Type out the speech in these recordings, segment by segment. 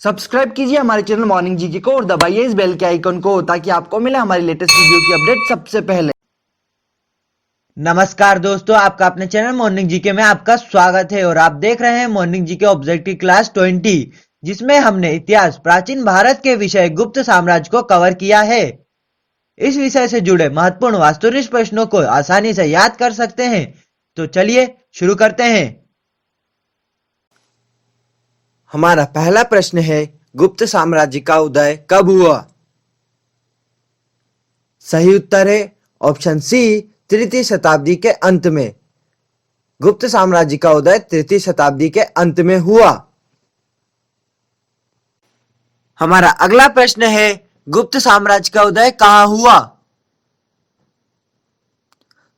Subscribe कीजिए हमारे channel morning GK को और दबाइए इस बेल के आइकन को ताकि आपको मिले हमारी लेटेस्ट वीडियो की अपडेट सबसे पहले। नमस्कार दोस्तों, आपका अपने चैनल मॉर्निंग जीके में आपका स्वागत है और आप देख रहे हैं मॉर्निंग जीके ऑब्जेक्टिव क्लास 20, जिसमें हमने इतिहास प्राचीन भारत के विषय गुप्त साम्राज्य को कवर किया है। इस विषय से जुड़े महत्वपूर्ण वास्तुनिष्ठ प्रश्नों को आसानी से याद कर सकते हैं। तो चलिए शुरू करते हैं। हमारा पहला प्रश्न है, गुप्त साम्राज्य का उदय कब हुआ? सही उत्तर है ऑप्शन सी, तृतीय शताब्दी के अंत में। गुप्त साम्राज्य का उदय तृतीय शताब्दी के अंत में हुआ। हमारा अगला प्रश्न है, गुप्त साम्राज्य का उदय कहाँ हुआ?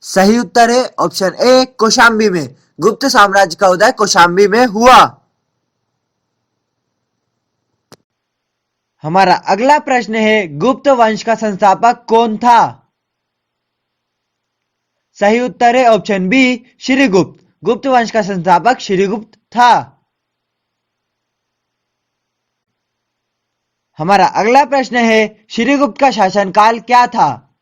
सही उत्तर है ऑप्शन ए, कौशाम्बी में। गुप्त साम्राज्य का उदय कौशाम्बी में हुआ। हमारा अगला प्रश्न है, गुप्त वंश का संस्थापक कौन था? सही उत्तर है ऑप्शन बी, श्रीगुप्त। गुप्त वंश का संस्थापक श्रीगुप्त था। हमारा अगला प्रश्न है, श्रीगुप्त का शासनकाल क्या था?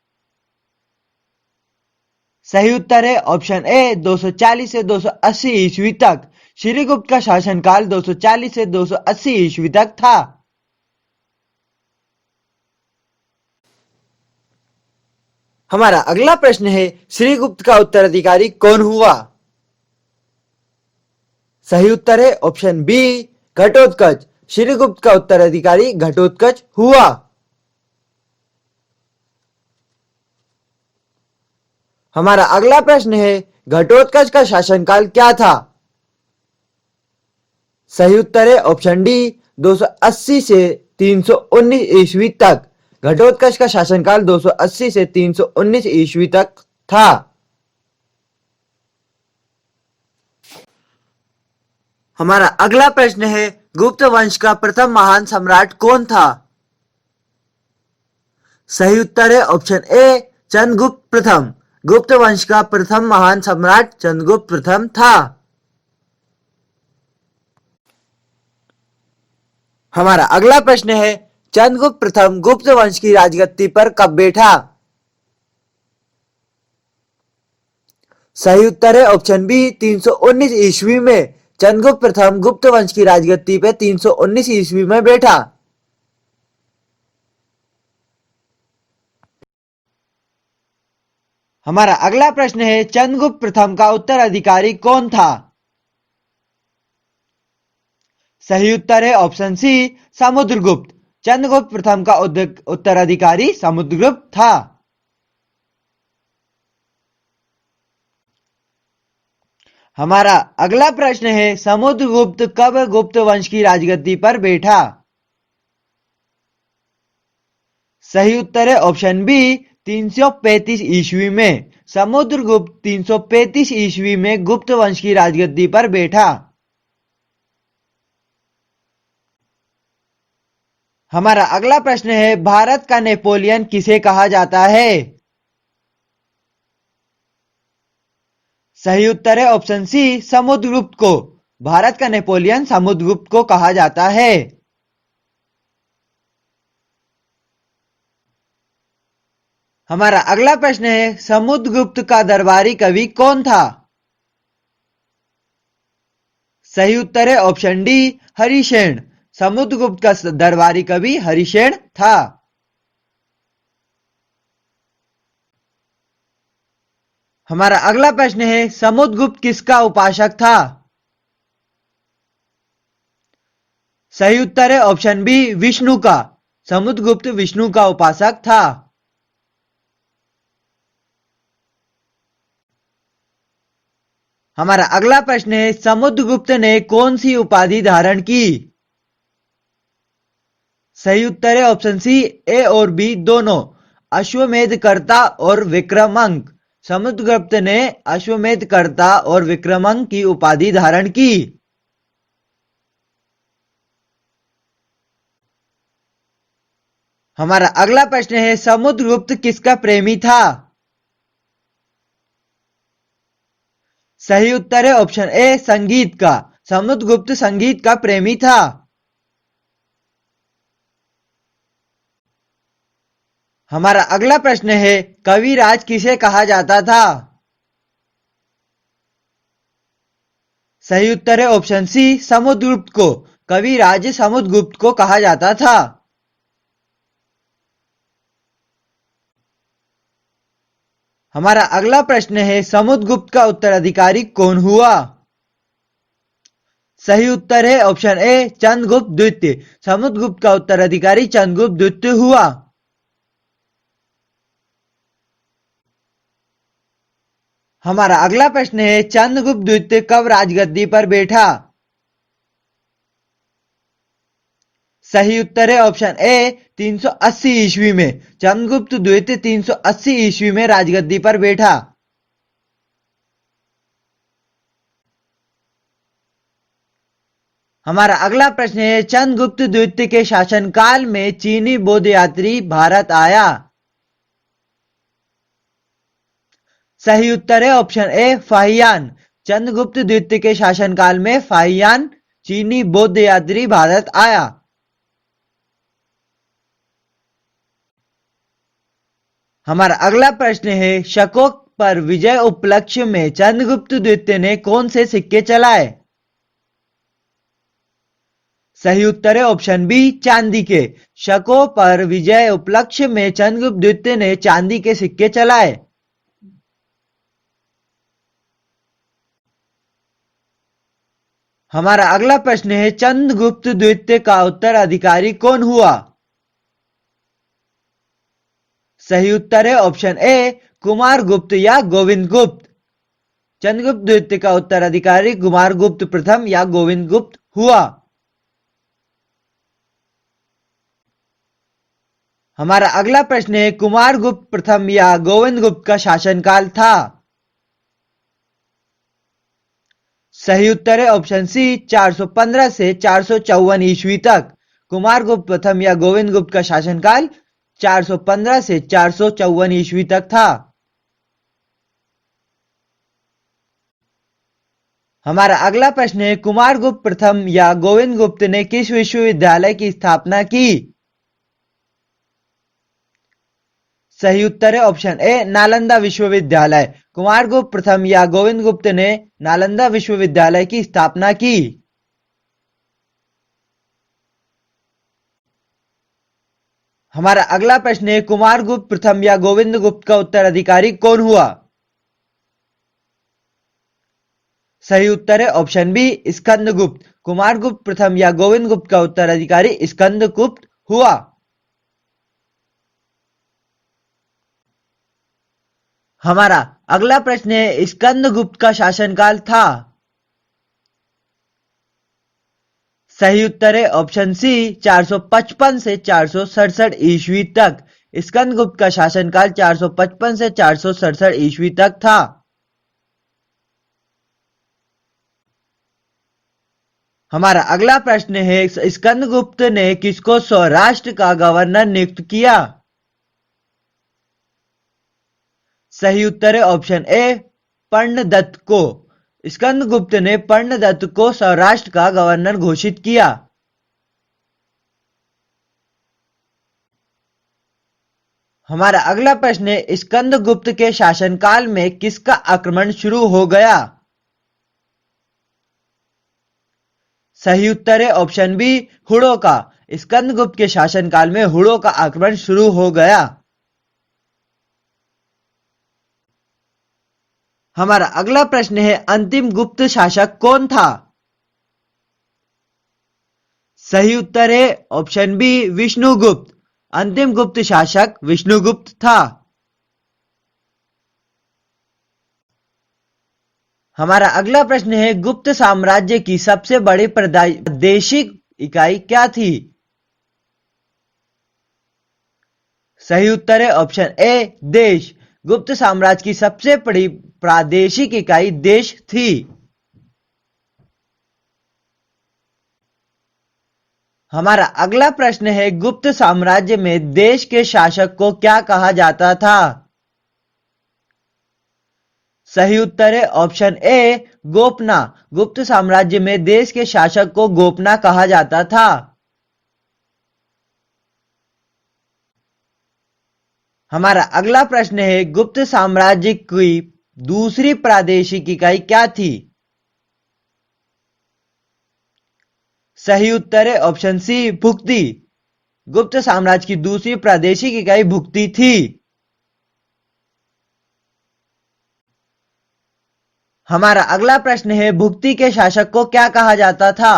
सही उत्तर है ऑप्शन ए, 240 से 280 ईस्वी तक। श्रीगुप्त का शासनकाल 240 से 280 ईस्वी तक था। हमारा अगला प्रश्न है, श्रीगुप्त का उत्तराधिकारी कौन हुआ? सही उत्तर है ऑप्शन बी, घटोत्कच। श्रीगुप्त का उत्तराधिकारी घटोत्कच हुआ। हमारा अगला प्रश्न है, घटोत्कच का शासनकाल क्या था? सही उत्तर है ऑप्शन डी, 280 से 319 ईस्वी तक। घटोत्कच का शासनकाल 280 से 319 ईस्वी तक था। हमारा अगला प्रश्न है, गुप्त वंश का प्रथम महान सम्राट कौन था? सही उत्तर है ऑप्शन ए, चंद्रगुप्त प्रथम। गुप्त वंश का प्रथम महान सम्राट चंद्रगुप्त प्रथम था। हमारा अगला प्रश्न है, चंद्रगुप्त प्रथम गुप्त वंश की राजगद्दी पर कब बैठा? सही उत्तर है ऑप्शन बी, 319 ईस्वी में। चंद्रगुप्त प्रथम गुप्त वंश की राजगद्दी पे 319 ईस्वी में बैठा। हमारा अगला प्रश्न है, चंद्रगुप्त प्रथम का उत्तराधिकारी कौन था? सही उत्तर है ऑप्शन सी, समुद्रगुप्त। चंद्रगुप्त प्रथम का उत्तराधिकारी समुद्रगुप्त था। हमारा अगला प्रश्न है, समुद्रगुप्त कब गुप्त वंश की राजगद्दी पर बैठा? सही उत्तर है ऑप्शन बी, 335 ईस्वी में। समुद्रगुप्त 335 ईस्वी में गुप्त वंश की राजगद्दी पर बैठा। हमारा अगला प्रश्न है, भारत का नेपोलियन किसे कहा जाता है? सही उत्तर है ऑप्शन सी, समुद्रगुप्त को। भारत का नेपोलियन समुद्रगुप्त को कहा जाता है। हमारा अगला प्रश्न है, समुद्रगुप्त का दरबारी कवि कौन था? सही उत्तर है ऑप्शन डी, हरिशेन। समुद्रगुप्त का दरबारी कवि हरिशेन था। हमारा अगला प्रश्न है, समुद्रगुप्त किसका उपासक था? सही उत्तर है ऑप्शन बी, विष्णु का। समुद्रगुप्त विष्णु का उपासक था। हमारा अगला प्रश्न है, समुद्रगुप्त ने कौन सी उपाधि धारण की? सही उत्तर है ऑप्शन सी, ए और बी दोनों। अश्वमेध कर्ता और विक्रमांक। समुद्रगुप्त ने अश्वमेध कर्ता और विक्रमांक की उपाधि धारण की। हमारा अगला प्रश्न है, समुद्रगुप्त किसका प्रेमी था? सही उत्तर है ऑप्शन ए, संगीत का। समुद्रगुप्त संगीत का प्रेमी था। हमारा अगला प्रश्न है, कविराज किसे कहा जाता था? सही उत्तर है ऑप्शन सी, समुद्रगुप्त को। कविराज समुद्रगुप्त को कहा जाता था। हमारा अगला प्रश्न है, समुद्रगुप्त का उत्तराधिकारी कौन हुआ? सही उत्तर है ऑप्शन ए, चंद्रगुप्त द्वितीय। समुद्रगुप्त का उत्तराधिकारी चंद्रगुप्त द्वितीय हुआ। हमारा अगला प्रश्न है, चंद्रगुप्त द्वितीय कब राजगद्दी पर बैठा? सही उत्तर है ऑप्शन ए, 380 ईस्वी में। चंद्रगुप्त द्वितीय 380 ईस्वी में राजगद्दी पर बैठा। हमारा अगला प्रश्न है, चंद्रगुप्त द्वितीय के शासनकाल में चीनी बौद्ध यात्री भारत आया? सही उत्तर है ऑप्शन ए, फाहियान। चंद्रगुप्त द्वितीय के शासनकाल में फाहियान चीनी बौद्ध यात्री भारत आया। हमारा अगला प्रश्न है, शकों पर विजय उपलक्ष्य में चंद्रगुप्त द्वितीय ने कौन से सिक्के चलाए? सही उत्तर है ऑप्शन बी, चांदी के। शकों पर विजय उपलक्ष्य में चंद्रगुप्त द्वितीय ने चांदी के सिक्के चलाए। हमारा अगला प्रश्न है, चंद्रगुप्त द्वितीय का उत्तराधिकारी कौन हुआ? सही उत्तर है ऑप्शन ए, कुमार गुप्त या गोविंद गुप्त। चंद्रगुप्त द्वितीय का उत्तराधिकारी कुमार गुप्त प्रथम या गोविंद गुप्त हुआ। हमारा अगला प्रश्न है, कुमार गुप्त प्रथम या गोविंद गुप्त का शासनकाल था? सही उत्तर है ऑप्शन सी, 415 से 454 ईस्वी तक। कुमार गुप्त प्रथम या गोविंद गुप्त का शासनकाल 415 से 454 ईस्वी तक था। हमारा अगला प्रश्न है, कुमार गुप्त प्रथम या गोविंद गुप्त ने किस विश्वविद्यालय की स्थापना की? सही उत्तर है ऑप्शन ए, नालंदा विश्वविद्यालय। कुमार गुप्त प्रथम या गोविंद गुप्त ने नालंदा विश्वविद्यालय की स्थापना की। हमारा अगला प्रश्न है, कुमार गुप्त प्रथम या गोविंद गुप्त का उत्तराधिकारी कौन हुआ? सही उत्तर है ऑप्शन बी, स्कंदगुप्त। कुमार गुप्त प्रथम या गोविंद गुप्त का उत्तराधिकारी स्कंदगुप्त हुआ। हमारा अगला प्रश्न है, स्कंदगुप्त का शासनकाल था? सही उत्तर है ऑप्शन सी, 455 से 467 ईस्वी तक। स्कंदगुप्त का शासनकाल 455 से 467 ईस्वी तक था। हमारा अगला प्रश्न है, स्कंदगुप्त ने किसको सौराष्ट्र का गवर्नर नियुक्त किया? सही उत्तर है ऑप्शन ए, पर्णदत्त को। स्कंदगुप्त ने पर्णदत्त को सौराष्ट्र का गवर्नर घोषित किया। हमारा अगला प्रश्न है, स्कंदगुप्त के शासनकाल में किसका आक्रमण शुरू हो गया? सही उत्तर है ऑप्शन बी, हुड़ों का। स्कंदगुप्त के शासनकाल में हुड़ों का आक्रमण शुरू हो गया। हमारा अगला प्रश्न है, अंतिम गुप्त शासक कौन था? सही उत्तर है ऑप्शन बी, विष्णुगुप्त। अंतिम गुप्त शासक विष्णुगुप्त था। हमारा अगला प्रश्न है, गुप्त साम्राज्य की सबसे बड़ी प्रादेशिक इकाई क्या थी? सही उत्तर है ऑप्शन ए, देश। गुप्त साम्राज्य की सबसे बड़ी प्रादेशिक इकाई देश थी। हमारा अगला प्रश्न है, गुप्त साम्राज्य में देश के शासक को क्या कहा जाता था? सही उत्तर है ऑप्शन ए, गोपना। गुप्त साम्राज्य में देश के शासक को गोपना कहा जाता था। हमारा अगला प्रश्न है, गुप्त साम्राज्य की दूसरी प्रादेशिक इकाई क्या थी? सही उत्तर है ऑप्शन सी, भुक्ति। गुप्त साम्राज्य की दूसरी प्रादेशिक इकाई भुक्ति थी। हमारा अगला प्रश्न है, भुक्ति के शासक को क्या कहा जाता था?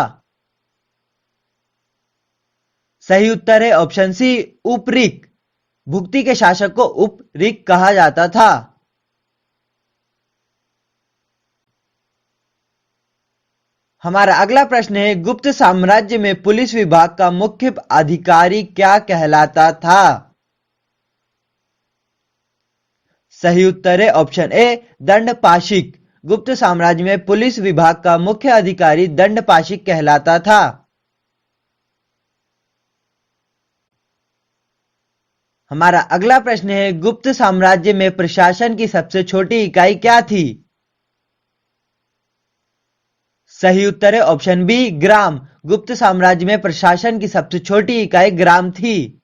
सही उत्तर है ऑप्शन सी, उपरिक। भुक्ति के शासक को उपरिक कहा जाता था। हमारा अगला प्रश्न है, गुप्त साम्राज्य में पुलिस विभाग का मुख्य अधिकारी क्या कहलाता था? सही उत्तर है ऑप्शन ए, दंडपाशिक। गुप्त साम्राज्य में पुलिस विभाग का मुख्य अधिकारी दंडपाशिक कहलाता था। हमारा अगला प्रश्न है, गुप्त साम्राज्य में प्रशासन की सबसे छोटी इकाई क्या थी? सही उत्तर है ऑप्शन बी, ग्राम। गुप्त साम्राज्य में प्रशासन की सबसे छोटी इकाई ग्राम थी।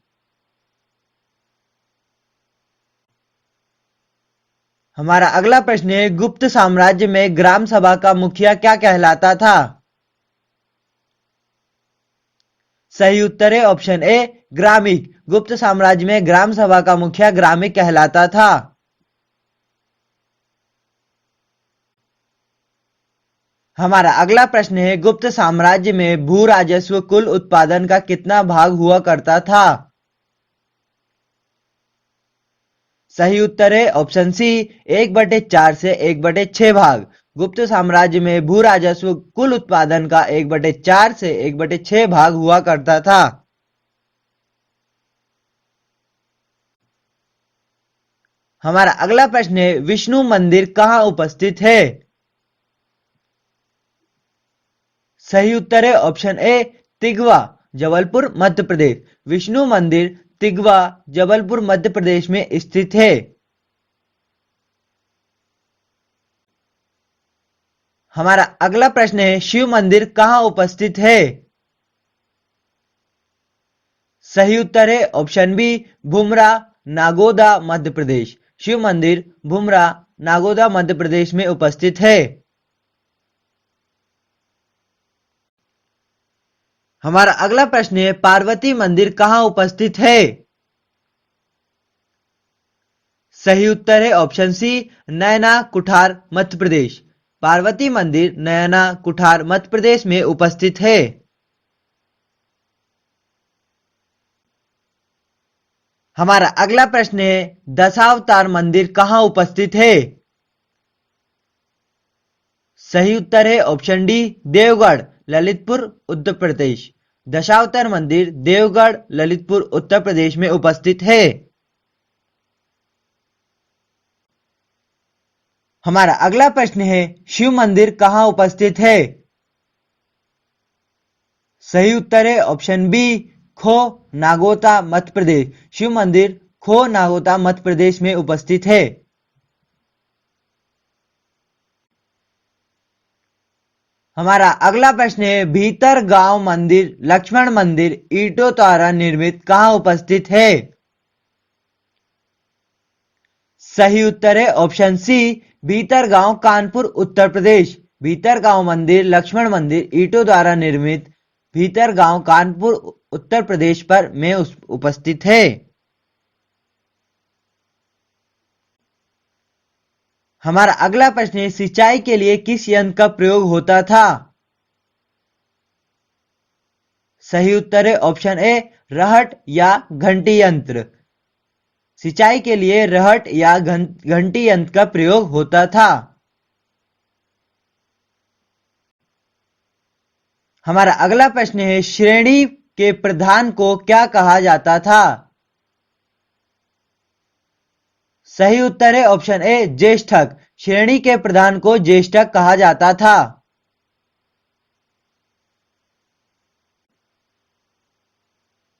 हमारा अगला प्रश्न है, गुप्त साम्राज्य में ग्राम सभा का मुखिया क्या कहलाता था? सही उत्तर है ऑप्शन ए, ग्रामिक। गुप्त साम्राज्य में ग्राम सभा का मुखिया ग्रामिक कहलाता था। हमारा अगला प्रश्न है, गुप्त साम्राज्य में भू राजस्व कुल उत्पादन का कितना भाग हुआ करता था? सही उत्तर है ऑप्शन सी, 1/4 से 1/6 भाग। गुप्त साम्राज्य में भू राजस्व कुल उत्पादन का 1/4 से 1/6 भाग हुआ करता था। हमारा अगला प्रश्न है, विष्णु मंदिर कहाँ उपस्थित है? सही उत्तर है ऑप्शन ए, तिगवा, जबलपुर, मध्य प्रदेश। विष्णु मंदिर तिगवा, जबलपुर, मध्य प्रदेश में स्थित है। हमारा अगला प्रश्न है, शिव मंदिर कहाँ उपस्थित है? सही उत्तर है ऑप्शन बी, भुमरा, नागोदा, मध्य प्रदेश। शिव मंदिर भुमरा, नागोदा, मध्य प्रदेश में उपस्थित है। हमारा अगला प्रश्न है, पार्वती मंदिर कहाँ उपस्थित है? सही उत्तर है ऑप्शन सी, नैना कुठार, मध्य प्रदेश। पार्वती मंदिर नैना कुठार, मध्य प्रदेश में उपस्थित है। हमारा अगला प्रश्न है, दशावतार मंदिर कहाँ उपस्थित है? सही उत्तर है ऑप्शन डी, देवगढ़, ललितपुर, उत्तर प्रदेश। दशावतार मंदिर देवगढ़, ललितपुर, उत्तर प्रदेश में उपस्थित है। हमारा अगला प्रश्न है, शिव मंदिर कहाँ उपस्थित है? सही उत्तर है ऑप्शन बी, खो, नागोता, मध्य प्रदेश। शिव मंदिर खो, नागोता, मध्य प्रदेश में उपस्थित है। हमारा अगला प्रश्न है, भीतर गांव मंदिर, लक्ष्मण मंदिर ईंटों द्वारा निर्मित कहाँ उपस्थित है? सही उत्तर है ऑप्शन सी, भीतरगांव, कानपुर, उत्तर प्रदेश। भीतरगांव मंदिर, लक्ष्मण मंदिर ईंटों द्वारा निर्मित भीतरगांव, कानपुर, उत्तर प्रदेश पर में उपस्थित है। हमारा अगला प्रश्न है, सिंचाई के लिए किस यंत्र का प्रयोग होता था? सही उत्तर है ऑप्शन ए, रहट या घंटी यंत्र। सिंचाई के लिए रहट या घंटी यंत्र का प्रयोग होता था। हमारा अगला प्रश्न है, श्रेणी के प्रधान को क्या कहा जाता था? सही उत्तर है ऑप्शन ए, ज्येष्ठक। श्रेणी के प्रधान को ज्येष्ठक कहा जाता था।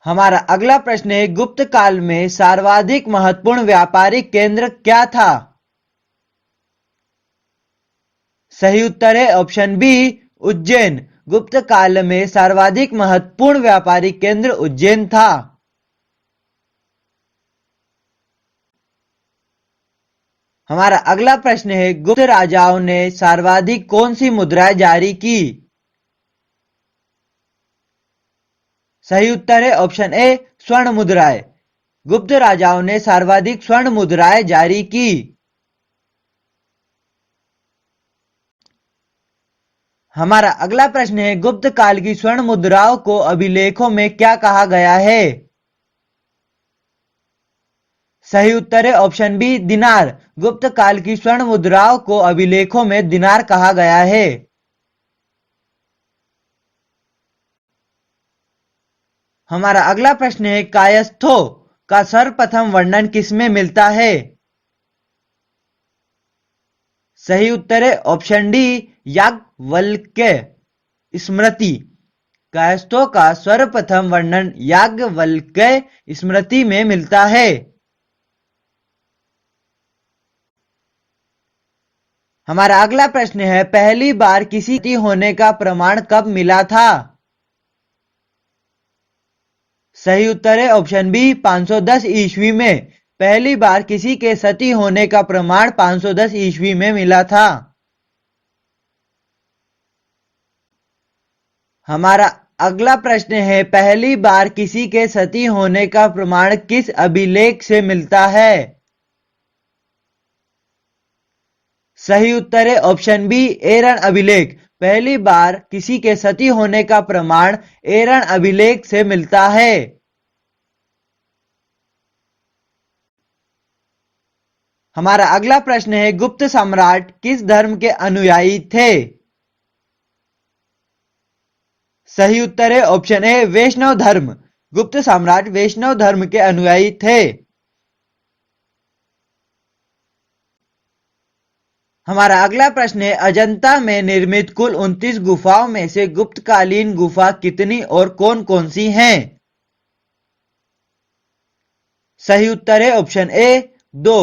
हमारा अगला प्रश्न है, गुप्त काल में सर्वाधिक महत्वपूर्ण व्यापारिक केंद्र क्या था? सही उत्तर है ऑप्शन बी, उज्जैन। गुप्त काल में सर्वाधिक महत्वपूर्ण व्यापारिक केंद्र उज्जैन था। हमारा अगला प्रश्न है, गुप्त राजाओं ने सर्वाधिक कौन सी मुद्राएं जारी की? सही उत्तर है ऑप्शन ए, स्वर्ण मुद्राएं। गुप्त राजाओं ने सर्वाधिक स्वर्ण मुद्राएं जारी की। हमारा अगला प्रश्न है, गुप्त काल की स्वर्ण मुद्राओं को अभिलेखों में क्या कहा गया है? सही उत्तर है ऑप्शन बी, दिनार। गुप्त काल की स्वर्ण मुद्राओं को अभिलेखों में दिनार कहा गया है। हमारा अगला प्रश्न है, कायस्थों का सर्वप्रथम वर्णन किसमें मिलता है? सही उत्तर है ऑप्शन डी, याज्ञवल्क्य स्मृति। कायस्थों का सर्वप्रथम वर्णन याज्ञवल्क्य स्मृति में मिलता है। हमारा अगला प्रश्न है, पहली बार किसी सती होने का प्रमाण कब मिला था? सही उत्तर है ऑप्शन बी, 510 ईस्वी में। पहली बार किसी के सती होने का प्रमाण 510 ईस्वी में मिला था। हमारा अगला प्रश्न है, पहली बार किसी के सती होने का प्रमाण किस अभिलेख से मिलता है? सही उत्तर है ऑप्शन बी, एरन अभिलेख। पहली बार किसी के सती होने का प्रमाण एरन अभिलेख से मिलता है। हमारा अगला प्रश्न है, गुप्त सम्राट किस धर्म के अनुयायी थे? सही उत्तर है ऑप्शन ए, वैष्णव धर्म। गुप्त सम्राट वैष्णव धर्म के अनुयायी थे। हमारा अगला प्रश्न है, अजंता में निर्मित कुल 29 गुफाओं में से गुप्तकालीन गुफा कितनी और कौन कौन सी हैं? सही उत्तर है ऑप्शन ए, 2,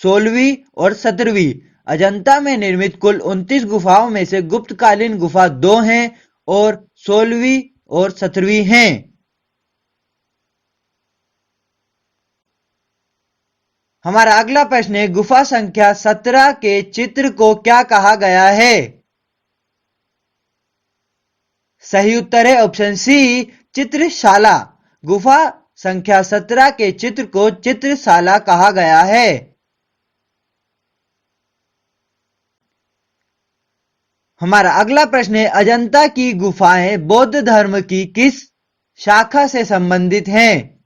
16वीं और 17वीं। अजंता में निर्मित कुल 29 गुफाओं में से गुप्तकालीन गुफा 2 हैं और 16वीं और 17वीं हैं। हमारा अगला प्रश्न है, गुफा संख्या 17 के चित्र को क्या कहा गया है? सही उत्तर है ऑप्शन सी, चित्रशाला। गुफा संख्या 17 के चित्र को चित्रशाला कहा गया है। हमारा अगला प्रश्न है, अजंता की गुफाएं बौद्ध धर्म की किस शाखा से संबंधित हैं?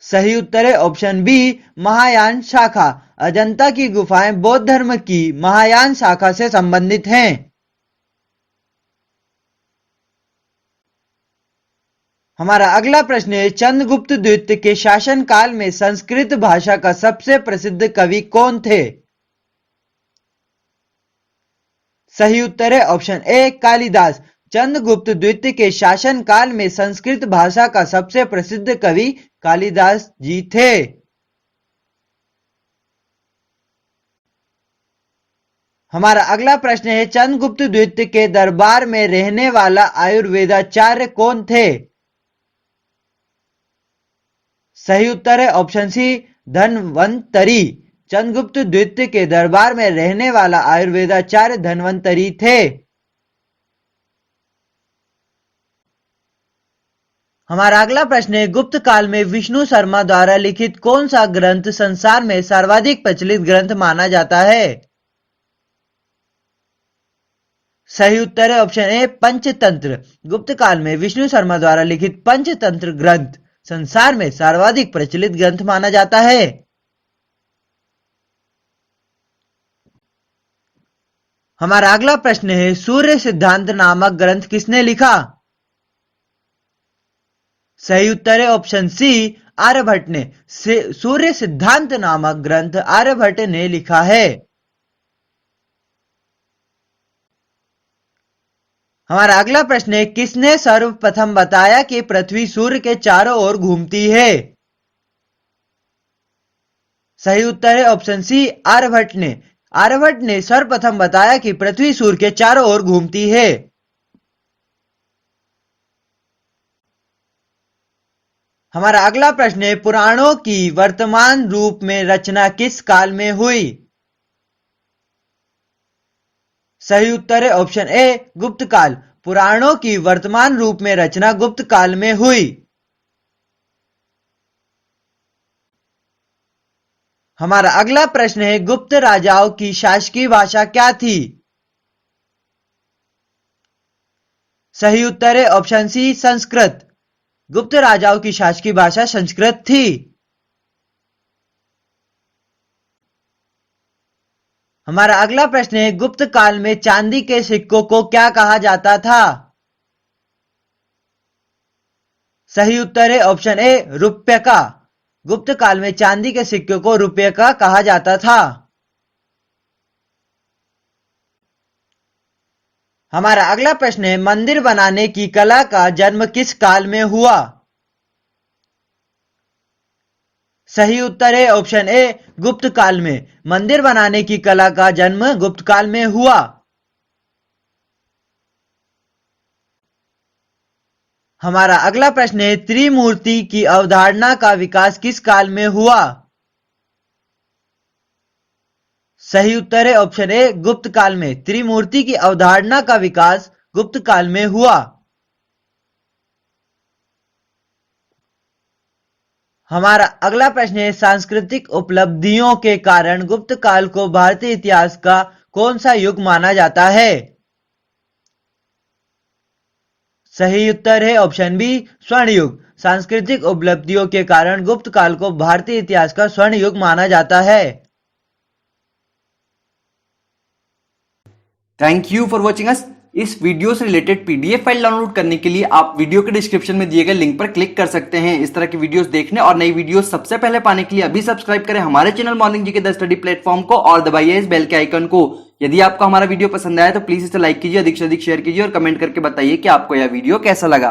सही उत्तर है ऑप्शन बी, महायान शाखा। अजंता की गुफाएं बौद्ध धर्म की महायान शाखा से संबंधित हैं। हमारा अगला प्रश्न है, चंद्रगुप्त द्वितीय के शासनकाल में संस्कृत भाषा का सबसे प्रसिद्ध कवि कौन थे? सही उत्तर है ऑप्शन ए, कालिदास। चंद्रगुप्त द्वितीय के शासनकाल में संस्कृत भाषा का सबसे प्रसिद्ध कवि कालिदास जी थे। हमारा अगला प्रश्न है, चंद्रगुप्त द्वितीय के दरबार में रहने वाला आयुर्वेदाचार्य कौन थे? सही उत्तर है ऑप्शन सी, धन्वंतरी। चंद्रगुप्त द्वितीय के दरबार में रहने वाला आयुर्वेदाचार्य धन्वंतरी थे। हमारा अगला प्रश्न है, गुप्त काल में विष्णु शर्मा द्वारा लिखित कौन सा ग्रंथ संसार में सर्वाधिक प्रचलित ग्रंथ माना जाता है? सही उत्तर है ऑप्शन ए, पंचतंत्र। गुप्त काल में विष्णु शर्मा द्वारा लिखित पंचतंत्र ग्रंथ संसार में सर्वाधिक प्रचलित ग्रंथ माना जाता है। हमारा अगला प्रश्न है, सूर्य सिद्धांत नामक ग्रंथ किसने लिखा? सही उत्तर है ऑप्शन सी, आर्यभट्ट ने। सूर्य सिद्धांत नामक ग्रंथ आर्यभट्ट ने लिखा है। हमारा अगला प्रश्न है, किसने सर्वप्रथम बताया कि पृथ्वी सूर्य के चारों ओर घूमती है? सही उत्तर है ऑप्शन सी, आर्यभट्ट ने। आर्यभट्ट ने सर्वप्रथम बताया कि पृथ्वी सूर्य के चारों ओर घूमती है। हमारा अगला प्रश्न है, पुराणों की वर्तमान रूप में रचना किस काल में हुई? सही उत्तर है ऑप्शन ए, गुप्त काल। पुराणों की वर्तमान रूप में रचना गुप्त काल में हुई। हमारा अगला प्रश्न है, गुप्त राजाओं की शासकीय भाषा क्या थी? सही उत्तर है ऑप्शन सी, संस्कृत। गुप्त राजाओं की शासकीय भाषा संस्कृत थी। हमारा अगला प्रश्न है, गुप्त काल में चांदी के सिक्कों को क्या कहा जाता था? सही उत्तर है ऑप्शन ए, रुपये का। गुप्त काल में चांदी के सिक्कों को रुपये का कहा जाता था। हमारा अगला प्रश्न है, मंदिर बनाने की कला का जन्म किस काल में हुआ? सही उत्तर है ऑप्शन ए, गुप्त काल में। मंदिर बनाने की कला का जन्म गुप्त काल में हुआ। हमारा अगला प्रश्न है, त्रिमूर्ति की अवधारणा का विकास किस काल में हुआ? सही उत्तर है ऑप्शन ए, गुप्त काल में। त्रिमूर्ति की अवधारणा का विकास गुप्त काल में हुआ। हमारा अगला प्रश्न है, सांस्कृतिक उपलब्धियों के कारण गुप्त काल को भारतीय इतिहास का कौन सा युग माना जाता है? सही उत्तर है ऑप्शन बी, स्वर्ण युग। सांस्कृतिक उपलब्धियों के कारण गुप्त काल को भारतीय इतिहास का स्वर्ण युग माना जाता है। Thank you for watching us. इस वीडियो से रिलेटेड पीडीएफ फाइल डाउनलोड करने के लिए आप वीडियो के डिस्क्रिप्शन में दिए गए लिंक पर क्लिक कर सकते हैं। इस तरह की वीडियोस देखने और नई वीडियोस सबसे पहले पाने के लिए अभी सब्सक्राइब करें हमारे channel morning GK the study platform को और दबाइए इस बेल के आइकन को। यदि आपको हमारा वीडियो पसंद आया तो प्लीज इसे लाइक कीजिए, अधिक से अधिक शेयर कीजिए और कमेंट करके बताइए कि आपको यह वीडियो कैसा लगा।